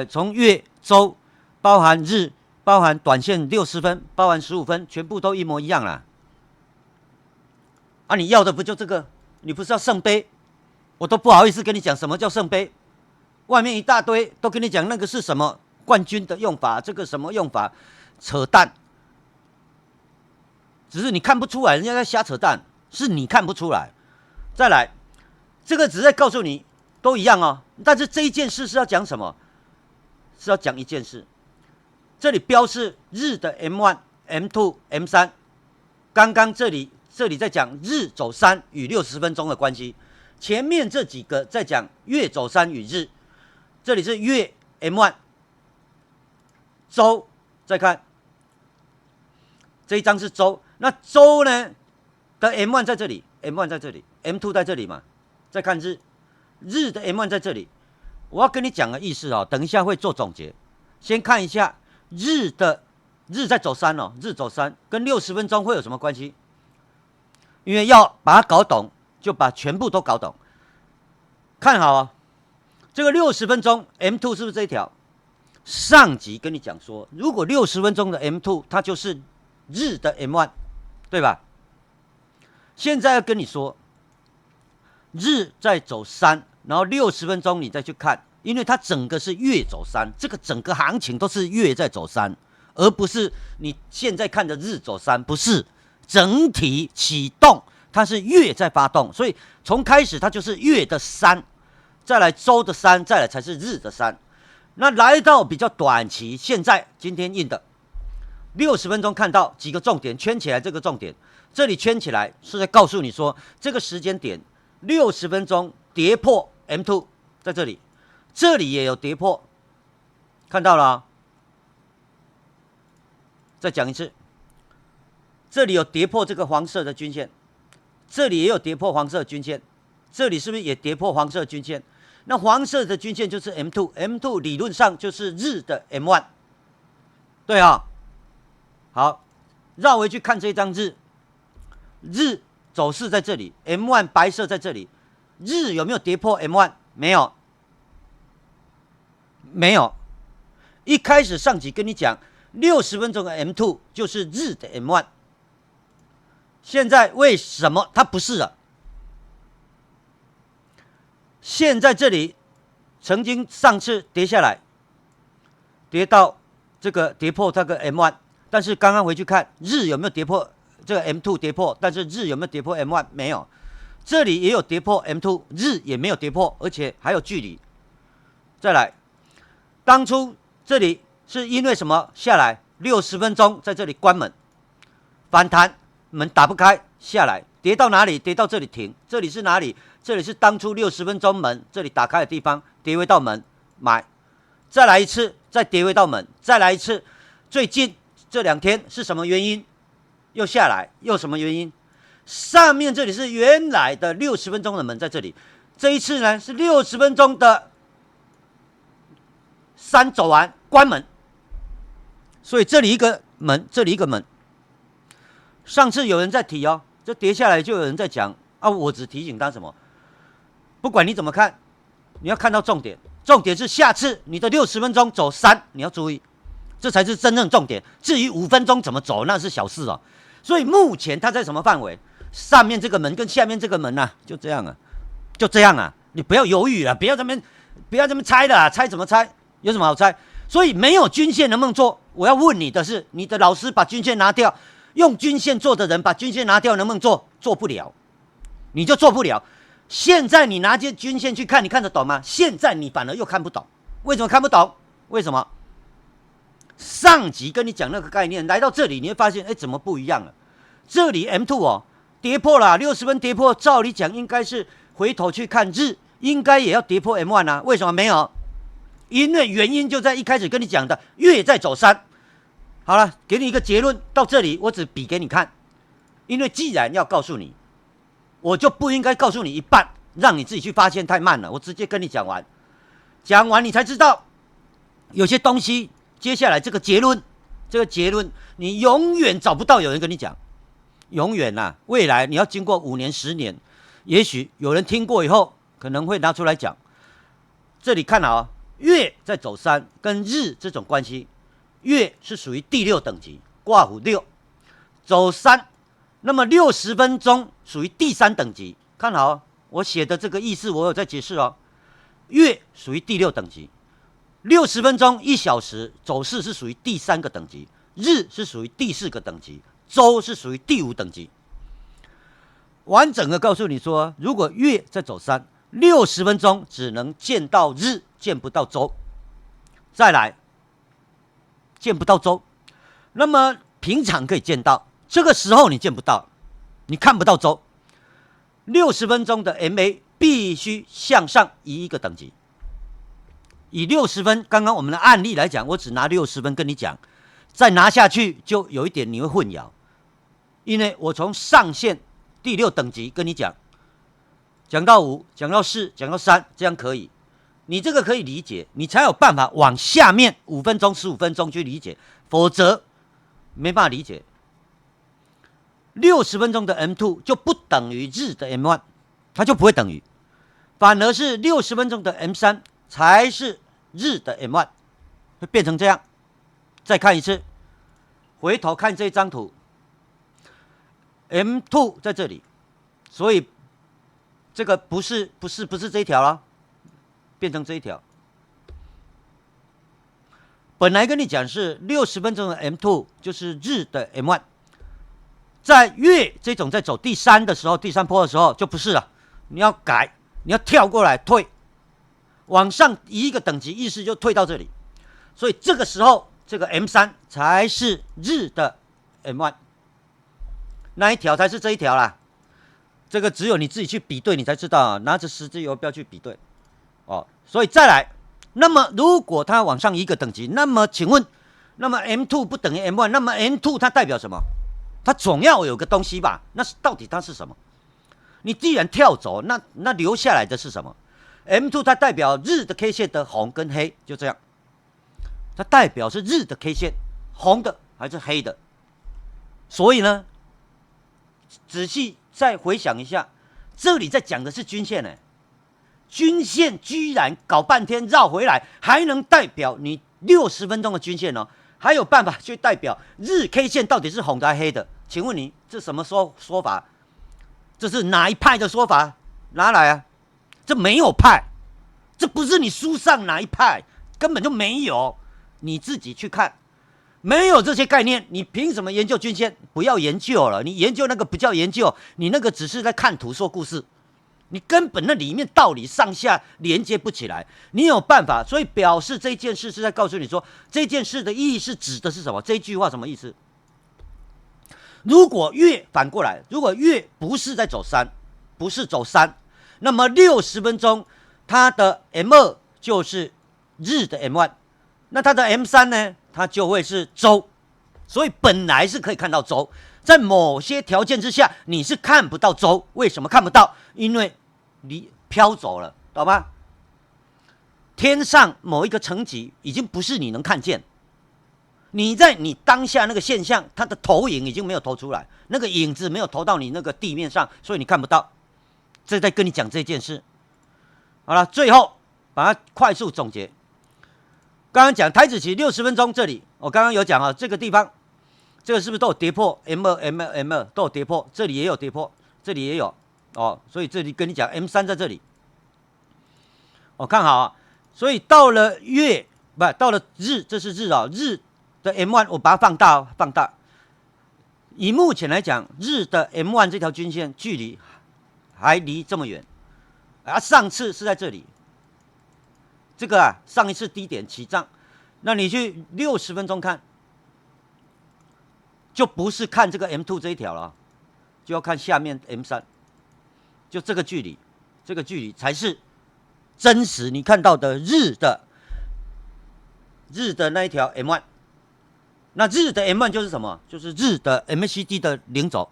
从月、周，包含日。包含短线60分，包含15分，全部都一模一样啦。你要的不就这个？你不是要圣杯？我都不好意思跟你讲什么叫圣杯，外面一大堆都跟你讲那个是什么冠军的用法，这个什么用法，扯淡。只是你看不出来，人家在瞎扯淡，是你看不出来。再来，这个只是在告诉你都一样哦，但是这一件事是要讲什么？是要讲一件事。这里标示日的 M1、M2、M3， 刚刚这里在讲日走3与60分钟的关系，前面这几个在讲月走3与日，这里是月 M1， 周再看这一张是周，那周呢的 M1 在这里 ，M1 在这里 ，M2 在这里嘛，再看日的 M1 在这里，我要跟你讲的意思哦，等一下会做总结，先看一下。日在走3哦，日走3跟60分钟会有什么关系？因为要把它搞懂，就把全部都搞懂。看好啊，这个60分钟 M2 是不是这一条？上集跟你讲说，如果60分钟的 M2 它就是日的 M1， 对吧？现在要跟你说，日在走3，然后60分钟你再去看。因为它整个是月走3，这个整个行情都是月在走3，而不是你现在看的日走3，不是整体启动，它是月在发动，所以从开始它就是月的3，再来周的3，再来才是日的3。那来到比较短期，现在今天印的60分钟看到几个重点，圈起来这个重点，这里圈起来是在告诉你说，这个时间点60分钟跌破 M2 在这里。这里也有跌破，看到了啊？再讲一次，这里有跌破这个黄色的均线，这里也有跌破黄色均线，这里是不是也跌破黄色均线？那黄色的均线就是 M2，M2 理论上就是日的 M1， 对啊。好，绕回去看这张日走势在这里 ，M1 白色在这里，日有没有跌破 M1？ 没有，没有。一开始上集跟你讲，60分钟的 M2 就是日的 M1， 现在为什么它不是了？现在这里曾经上次跌下来，跌到这个跌破这个 M1， 但是刚刚回去看日有没有跌破这个 M2 跌破，但是日有没有跌破 M1？ 没有。这里也有跌破 M2， 日也没有跌破，而且还有距离。再来，当初这里是因为什么下来？60分钟在这里关门，反弹门打不开，下来跌到哪里？跌到这里停。这里是哪里？这里是当初60分钟门这里打开的地方，跌回到门买，再来一次，再跌回到门，再来一次。最近这2天是什么原因？又下来，又什么原因？上面这里是原来的60分钟的门在这里，这一次呢是60分钟的3走完关门，所以这里一个门，这里一个门。上次有人在提哦，这跌下来就有人在讲啊，我只提醒他什么？不管你怎么看，你要看到重点，重点是下次你的60分钟走3，你要注意，这才是真正重点。至于5分钟怎么走，那是小事哦。所以目前它在什么范围？上面这个门跟下面这个门啊，就这样啊，就这样啊，你不要犹豫了，不要这么猜的啊，猜怎么猜？有什么好猜？所以没有均线能不能做？我要问你的是，你的老师把均线拿掉，用均线做的人把均线拿掉，能不能做？做不了，你就做不了。现在你拿这均线去看，你看得懂吗？现在你反而又看不懂，为什么看不懂？为什么？上集跟你讲那个概念，来到这里你会发现，哎，怎么不一样了？这里 M2 哦跌破了60分跌破，照理讲应该是回头去看日，应该也要跌破 M1 啊，为什么没有？因为原因就在一开始跟你讲的，月在走3。好了，给你一个结论，到这里我只比给你看，因为既然要告诉你，我就不应该告诉你一半，让你自己去发现太慢了。我直接跟你讲完，讲完你才知道有些东西。接下来这个结论你永远找不到有人跟你讲，永远啊，未来你要经过5年10年，也许有人听过以后可能会拿出来讲。这里看好啊，月在走3跟日这种关系，月是属于第6等级，挂弧6，走3，那么60分钟属于第3等级。看好哦，我写的这个意思我有在解释哦，月属于第6等级。60分钟1小时走势是属于第3个等级，日是属于第4个等级，周是属于第5等级。完整的告诉你说，如果月在走3 ，60分钟只能见到日，见不到周。再来，见不到周，那么平常可以见到，这个时候你见不到，你看不到周。60分钟的 MA 必须向上移1个等级。以60分，刚刚我们的案例来讲，我只拿60分跟你讲，再拿下去就有一点你会混淆，因为我从上限第6等级跟你讲，讲到5，讲到4，讲到3，这样可以，你这个可以理解，你才有办法往下面5分钟、15分钟去理解，否则没办法理解。60分钟的 M2 就不等于日的 M1， 它就不会等于，反而是60分钟的 M3。才是日的 M1， 会变成这样。再看一次，回头看这张图 ，M2 在这里，所以这个不是这一条了，变成这一条。本来跟你讲是60分钟的 M2 就是日的 M1， 在月这种在走第3的时候，第3波的时候就不是了，你要改，你要跳过来退。往上移1个等级，意思就退到这里，所以这个时候这个 M3 才是日的 M1， 那一条才是这一条啦。这个只有你自己去比对，你才知道啊，拿着实际游标去比对哦。所以再来那么如果它往上一个等级，那么请问，那么 M2 不等于 M1， 那么 M2 它代表什么？它总要有个东西吧？那到底它是什么？你既然跳走，那留下来的是什么？M2 它代表日的 K 线的红跟黑，就这样。它代表是日的 K 线，红的还是黑的？所以呢，仔细再回想一下，这里在讲的是均线呢。均线居然搞半天绕回来，还能代表你60分钟的均线哦，还有办法去代表日 K 线到底是红的还是黑的？请问你这什么说法？这是哪一派的说法？拿来啊！这没有派，这不是你书上哪一派，根本就没有。你自己去看，没有这些概念，你凭什么研究均线？不要研究了，你研究那个不叫研究，你那个只是在看图说故事。你根本那里面道理上下连接不起来，你有办法，所以表示这件事是在告诉你说，这件事的意义是指的是什么？这句话什么意思？如果月反过来，如果月不是在走3，不是走3，那么60分钟它的 M2 就是日的 M1， 那它的 M3 呢，它就会是周，所以本来是可以看到周。在某些条件之下，你是看不到周，为什么看不到？因为你飘走了，懂吗？天上某一个层级已经不是你能看见，你在你当下那个现象，它的投影已经没有投出来，那个影子没有投到你那个地面上，所以你看不到。这在跟你讲这件事。好了，最后把它快速总结。刚刚讲台指期60分钟，这里我刚刚有讲啊，这个地方。这个是不是都有跌破 M2 都有跌破，这里也有跌破，这里也有哦，所以这里跟你讲 M3 在这里，我看好啊，所以到了月不到了日，这是日啊，日的 M1 我把它放大放大，以目前来讲，日的 M1 这条均线距离还离这么远，啊，上次是在这里，这个啊上一次低点起涨，那你去60分钟看。就不是看这个 M2 这一条了，就要看下面 M3， 就这个距离，这个距离才是真实你看到的日的那一条 M1。那日的 M1 就是什么？就是日的 MACD 的零轴。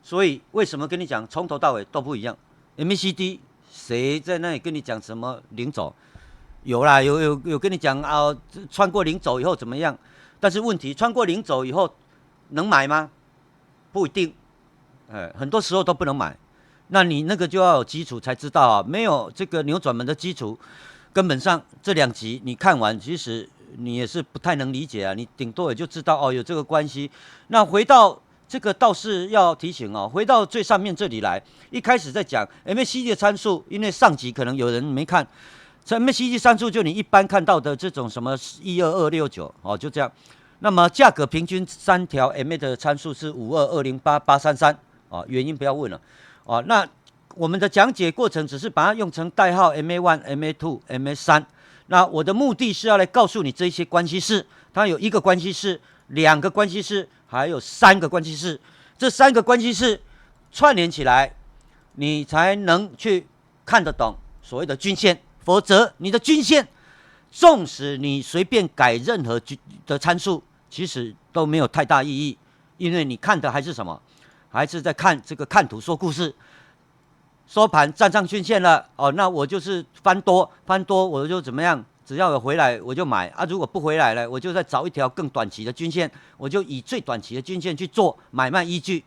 所以为什么跟你讲从头到尾都不一样 ？MACD 谁在那里跟你讲什么零轴？有啦，有跟你讲啊，穿过零轴以后怎么样？但是问题，穿过零轴以后能买吗？不一定，很多时候都不能买。那你那个就要有基础才知道啊，没有这个扭转门的基础，根本上这2集你看完，其实你也是不太能理解啊。你顶多也就知道哦，有这个关系。那回到这个倒是要提醒哦，回到最上面这里来，一开始在讲 MACD 的参数，因为上集可能有人没看。MACD 参数就你一般看到的这种什么12269哦，就这样。那么价格平均3条 MA 的参数是522088833哦，原因不要问了哦。那我们的讲解过程只是把它用成代号 MA1、MA2、MA3。那我的目的是要来告诉你这些关系式，它有1个关系式、2个关系式，还有3个关系式。这3个关系式串联起来，你才能去看得懂所谓的均线。否则，你的均线，纵使你随便改任何的参数，其实都没有太大意义，因为你看的还是什么？还是在看这个看图说故事。收盘站上均线了，哦，那我就是翻多我就怎么样？只要有回来我就买啊，如果不回来了，我就再找一条更短期的均线，我就以最短期的均线去做买卖依据。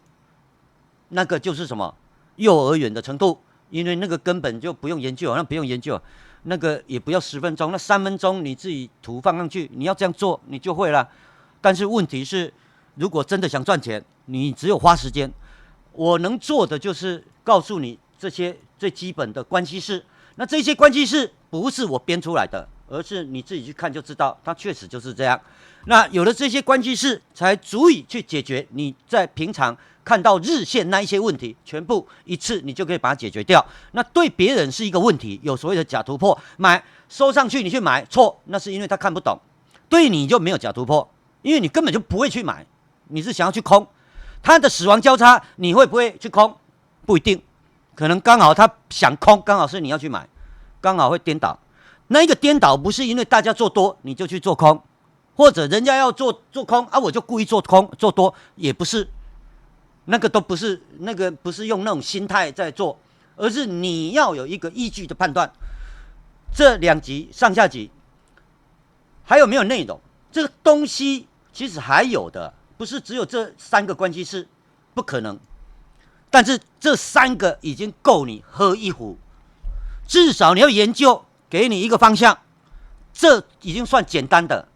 那个就是什么？幼儿园的程度，因为那个根本就不用研究，那不用研究。那个也不要10分钟，那3分钟你自己图放上去，你要这样做你就会了。但是问题是，如果真的想赚钱，你只有花时间。我能做的就是告诉你这些最基本的关系式。那这些关系式不是我编出来的，而是你自己去看就知道，它确实就是这样。那有了这些关系式，才足以去解决你在平常看到日线那一些问题，全部一次你就可以把它解决掉。那对别人是一个问题，有所谓的假突破，买收上去你去买错，那是因为他看不懂。对你就没有假突破，因为你根本就不会去买，你是想要去空。他的死亡交叉，你会不会去空？不一定，可能刚好他想空，刚好是你要去买，刚好会颠倒。那一个颠倒不是因为大家做多你就去做空，或者人家要做空啊，我就故意做空做多，也不是，那个都不是，那个不是用那种心态在做，而是你要有一个依据的判断。这2集上下集还有没有内容？这个东西其实还有的，不是只有这3个关系式，不可能。但是这3个已经够你喝一壶，至少你要研究，给你一个方向，这已经算简单的。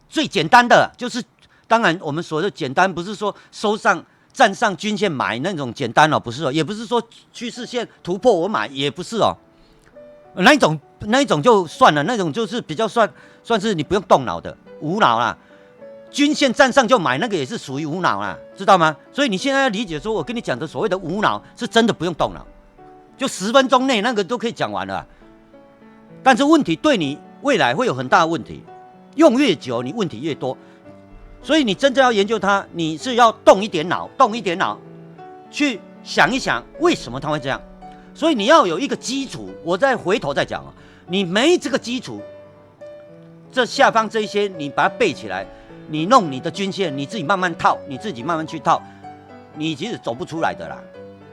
最简单的就是，当然我们说的简单，不是说站上均线买那种简单哦，不是哦，也不是说趋势线突破我买，也不是哦。那一种就算了，那种就是比较算是你不用动脑的，无脑啦。均线站上就买，那个也是属于无脑啦，知道吗？所以你现在要理解说，我跟你讲的所谓的无脑，是真的不用动脑，就10分钟内那个都可以讲完了。但是问题对你未来会有很大的问题，用越久你问题越多，所以你真正要研究它，你是要动一点脑，去想一想为什么它会这样。所以你要有一个基础，我再回头再讲啊，你没这个基础，这下方这一些你把它背起来，你弄你的均线，你自己慢慢套，你自己慢慢去套，你其实走不出来的啦。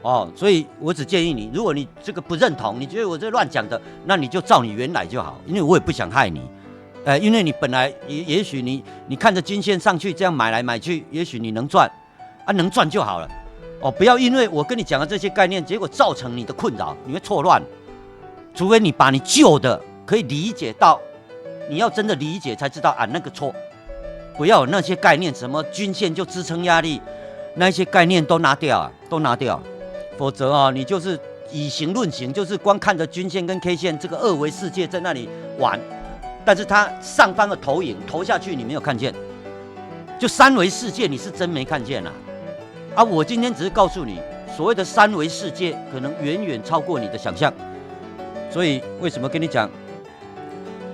哦，所以我只建议你，如果你这个不认同，你觉得我这乱讲的，那你就照你原来就好，因为我也不想害你。因为你本来也许你看着均线上去这样买来买去，也许你能赚啊，能赚就好了。哦，不要因为我跟你讲的这些概念，结果造成你的困扰，你会错乱。除非你把你旧的可以理解到，你要真的理解才知道啊，那个错。不要有那些概念，什么均线就支撑压力，那些概念都拿掉啊，否则啊，你就是以形论形，就是光看着均线跟 K 线这个2维世界在那里玩，但是它上方的投影投下去你没有看见，就3维世界你是真没看见啊！我今天只是告诉你，所谓的3维世界可能远远超过你的想象，所以为什么跟你讲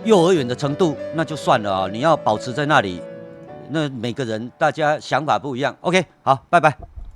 幼儿园的程度那就算了啊，你要保持在那里，那每个人大家想法不一样。OK， 好，拜拜。